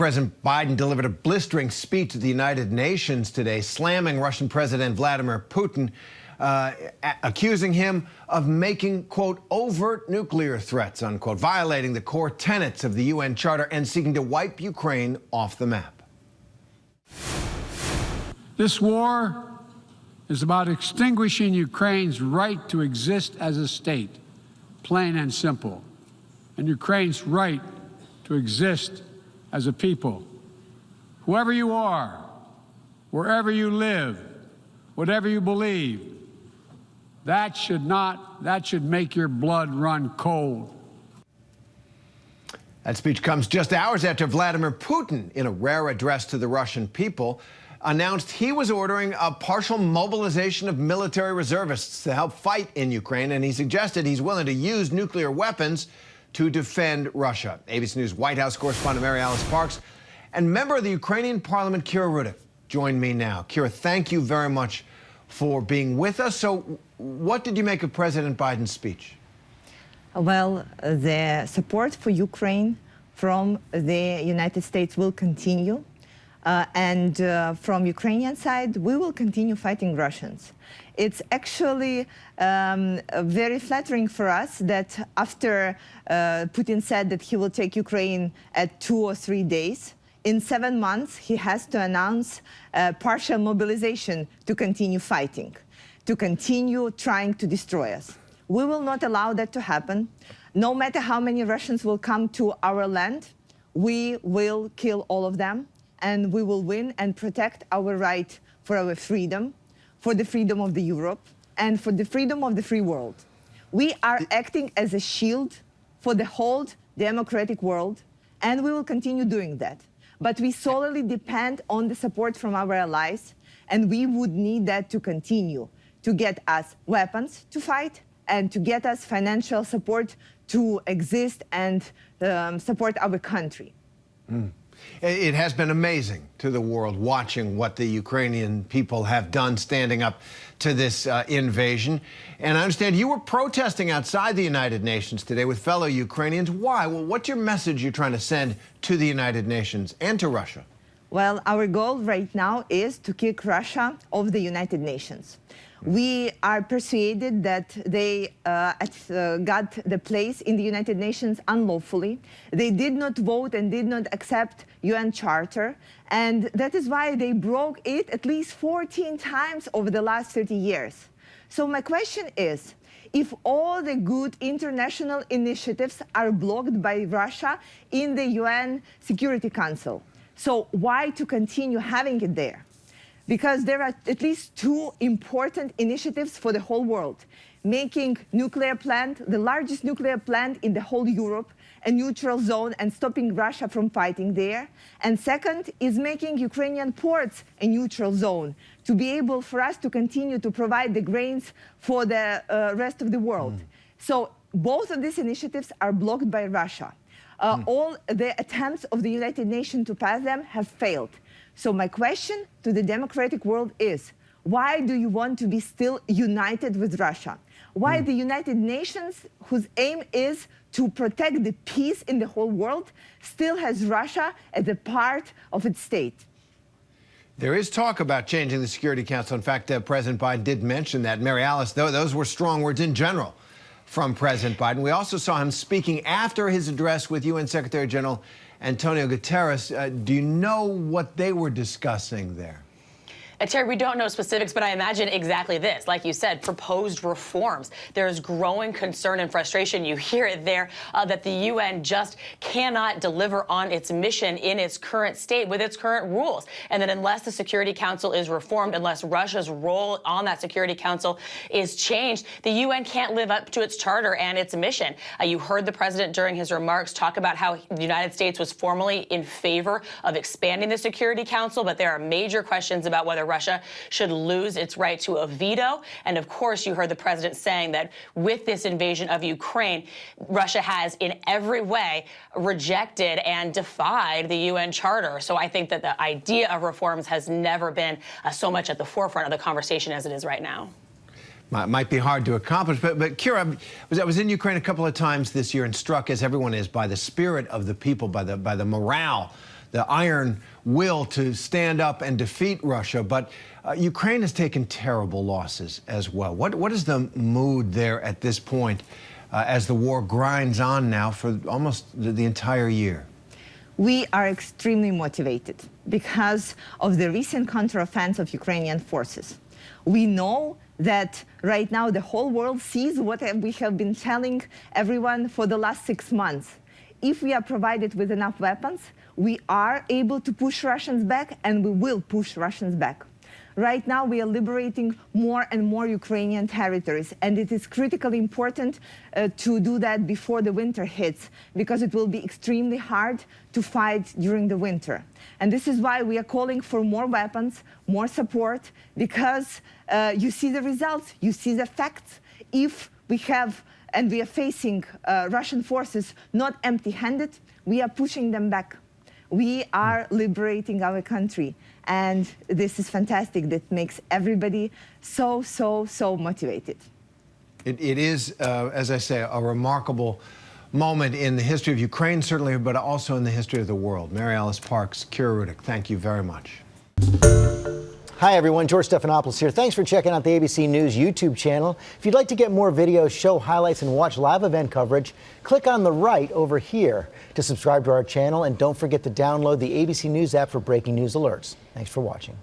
President Biden delivered a blistering speech at the United Nations today, slamming Russian President Vladimir Putin, accusing him of making, quote, overt nuclear threats, unquote, violating the core tenets of the UN Charter and seeking to wipe Ukraine off the map. This war is about extinguishing Ukraine's right to exist as a state, plain and simple, and Ukraine's right to exist as a people. Whoever you are, wherever you live, whatever you believe, that should make your blood run cold. That speech comes just hours after Vladimir Putin, in a rare address to the Russian people, announced he was ordering a partial mobilization of military reservists to help fight in Ukraine, and he suggested he's willing to use nuclear weapons to defend Russia. ABC News White House correspondent Mary Alice Parks and member of the Ukrainian Parliament, Kira Rudik, join me now. Kira, thank you very much for being with us. So what did you make of President Biden's speech? Well, the support for Ukraine from the United States will continue. From Ukrainian side, we will continue fighting Russians. It's actually very flattering for us that after Putin said that he will take Ukraine at 2 or 3 days, in 7 months he has to announce partial mobilization to continue fighting, to continue trying to destroy us. We will not allow that to happen. No matter how many Russians will come to our land, we will kill all of them, and we will win and protect our right for our freedom, for the freedom of the Europe, and for the freedom of the free world. We are acting as a shield for the whole democratic world, and we will continue doing that. But we solely depend on the support from our allies, and we would need that to continue, to get us weapons to fight and to get us financial support to exist and support our country. It has been amazing to the world watching what the Ukrainian people have done standing up to this invasion. And I understand you were protesting outside the United Nations today with fellow Ukrainians. Why? Well, what's your message you're trying to send to the United Nations and to Russia? Well, our goal right now is to kick Russia off the United Nations. We are persuaded that they got the place in the United Nations unlawfully. They did not vote and did not accept UN Charter, and that is why they broke it at least 14 times over the last 30 years. So my question is, if all the good international initiatives are blocked by Russia in the UN Security Council, so why to continue having it there? Because there are at least 2 important initiatives for the whole world. Making nuclear plant, the largest nuclear plant in the whole Europe, a neutral zone and stopping Russia from fighting there. And second is making Ukrainian ports a neutral zone to be able for us to continue to provide the grains for the rest of the world. So both of these initiatives are blocked by Russia. All the attempts of the United Nations to pass them have failed. So my question to the democratic world is, why do you want to be still united with Russia? Why the United Nations, whose aim is to protect the peace in the whole world, still has Russia as a part of its state? There is talk about changing the Security Council. In fact, President Biden did mention that. Mary Alice, those were strong words in general from President Biden. We also saw him speaking after his address with UN Secretary General Antonio Guterres. Do you know what they were discussing there? Terry, we don't know specifics, but I imagine exactly this. Like you said, proposed reforms. There's growing concern and frustration. You hear it there that the UN just cannot deliver on its mission in its current state with its current rules. And that unless the Security Council is reformed, unless Russia's role on that Security Council is changed, the UN can't live up to its charter and its mission. You heard the president during his remarks talk about how the United States was formally in favor of expanding the Security Council, but there are major questions about whether Russia should lose its right to a veto. And of course, you heard the president saying that with this invasion of Ukraine, Russia has in every way rejected and defied the UN Charter. So I think that the idea of reforms has never been so much at the forefront of the conversation as it is right now. Might be hard to accomplish, but Kira, I was in Ukraine a couple of times this year and struck, as everyone is, by the spirit of the people, by the morale the iron will to stand up and defeat Russia. But Ukraine has taken terrible losses as well. What is the mood there at this point as the war grinds on now for almost the entire year? We are extremely motivated because of the recent counteroffensive of Ukrainian forces. We know that right now the whole world sees what we have been telling everyone for the last 6 months. If we are provided with enough weapons, we are able to push Russians back, and we will push Russians back. Right now, we are liberating more and more Ukrainian territories, and it is critically important to do that before the winter hits, because it will be extremely hard to fight during the winter. And this is why we are calling for more weapons, more support, because you see the results, you see the facts. If we have, and we are facing Russian forces not empty-handed, we are pushing them back. We are liberating our country, and this is fantastic. That makes everybody so motivated. It is, as I say, a remarkable moment in the history of Ukraine, certainly, but also in the history of the world. Mary Alice Parks, Kira Rudik, thank you very much. Hi, everyone. George Stephanopoulos here. Thanks for checking out the ABC News YouTube channel. If you'd like to get more videos, show highlights, and watch live event coverage, click on the right over here to subscribe to our channel. And don't forget to download the ABC News app for breaking news alerts. Thanks for watching.